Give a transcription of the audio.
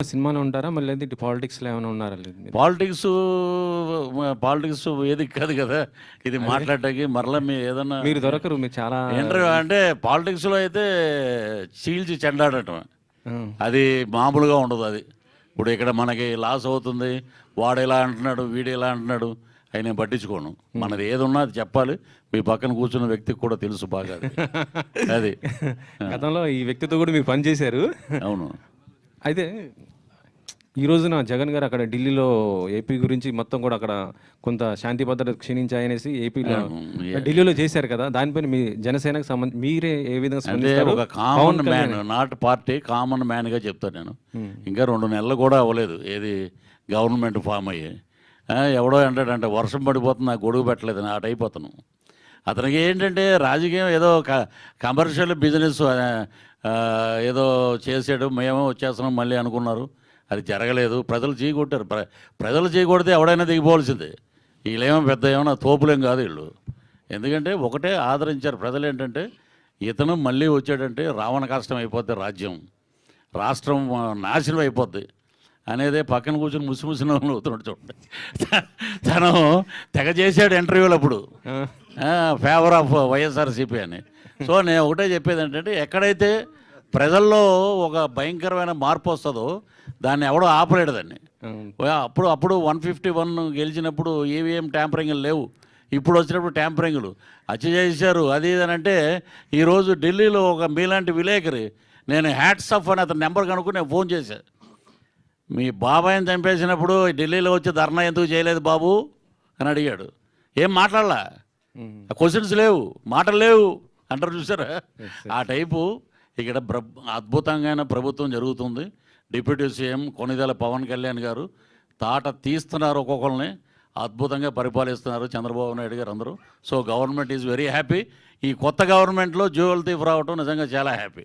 సినిమాలో ఉంటారా? మళ్ళీ ఇటు పాలిటిక్స్‌లో ఏమైనా ఉన్నారా మీరు? పాలిటిక్స్ వేదిక కాదు కదా ఇది మాట్లాడటానికి. మరలా మీరు ఏదన్నా మీరు దొరకరు. మీరు చాలా ఇంటర్వ్యూ అంటే పాలిటిక్స్లో అయితే చీల్చి చెండాడటం ఆ! అది మామూలుగా ఉండదు. అది ఇప్పుడు ఇక్కడ మనకి లాస్ అవుతుంది, వాడు ఎలా అంటున్నాడు, వీడు ఎలా అంటున్నాడు అవి నేను పట్టించుకోను. మనది ఏది ఉన్నా అది చెప్పాలి. మీ పక్కన కూర్చున్న వ్యక్తికి కూడా తెలుసు బాగా అది. అది గతంలో ఈ వ్యక్తితో కూడా మీరు పనిచేశారు. అవును. అయితే ఈ రోజున జగన్ గారు అక్కడ ఢిల్లీలో ఏపీ గురించి మొత్తం కూడా అక్కడ కొంత శాంతి భద్రత క్షీణించాయనేసి ఏపీలో ఢిల్లీలో చేశారు కదా, దానిపైన మీ జనసేనకు సంబంధించి మీరే ఏ విధంగా అంటే స్పందిస్తారు? ఒక common man, not party, common మ్యాన్గా చెప్తాను నేను. ఇంకా 2 నెలలు కూడా అవ్వలేదు ఏది గవర్నమెంట్ ఫామ్ అయ్యి. ఎవడో అంటాడంటే వర్షం పడిపోతుంది, నాకు గొడుగు పెట్టలేదని అటు అయిపోతాను. అతనికి ఏంటంటే రాజకీయం ఏదో కమర్షియల్ బిజినెస్ ఏదో చేసాడు, మేమో వచ్చేస్తున్నాం మళ్ళీ అనుకున్నారు. అది జరగలేదు. ప్రజలు చీకొట్టారు. ప్రజలు చీకొడితే ఎవడైనా దిగిపోవాల్సిందే. వీళ్ళేమో పెద్ద ఏమన్నా తోపులేం కాదు వీళ్ళు. ఎందుకంటే ఒకటే ఆదరించారు ప్రజలు. ఏంటంటే ఇతను మళ్ళీ వచ్చాడంటే రావణ కష్టం అయిపోద్ది, రాజ్యం రాష్ట్రం నాశనం అయిపోద్ది అనేదే పక్కన కూర్చొని ముసిముసిన అవుతున్నాడు చూడండి. తను తెగ చేశాడు ఇంటర్వ్యూలు అప్పుడు, ఫేవర్ ఆఫ్ వైఎస్ఆర్సీపీ అని. సో నేను ఒకటే చెప్పేది ఏంటంటే ఎక్కడైతే ప్రజల్లో ఒక భయంకరమైన మార్పు వస్తుందో దాన్ని ఎవడో ఆపలేడు దాన్ని. అప్పుడు 151 గెలిచినప్పుడు ఈవీఎం ట్యాంపరింగ్లు లేవు. ఇప్పుడు వచ్చినప్పుడు ట్యాంపరింగ్లు హత్య చేశారు అది ఇది అని అంటే, ఈరోజు ఢిల్లీలో ఒక మీలాంటి విలేకరి, నేను హ్యాట్స్ ఆఫ్ అని అతని నెంబర్ కనుక్కొని నేను ఫోన్ చేశాను. మీ బాబాయిని చంపేసినప్పుడు ఢిల్లీలో వచ్చి ధర్నా ఎందుకు చేయలేదు బాబు అని అడిగాడు. ఏం మాట్లాడలా, క్వశ్చన్స్ లేవు, మాటలు లేవు అంటారు చూసారా. ఆ టైపు ఇక్కడ అద్భుతంగా ప్రభుత్వం జరుగుతుంది. డిప్యూటీ సీఎం కొణిదెల పవన్ కళ్యాణ్ గారు తాట తీస్తున్నారు, ఒక్కొక్కరిని అద్భుతంగా పరిపాలిస్తున్నారు చంద్రబాబు నాయుడు గారు అందరూ. So government is very happy. ఈ కొత్త గవర్నమెంట్లో జ్యువెల్ తీఫ్ రావటం నిజంగా చాలా హ్యాపీ.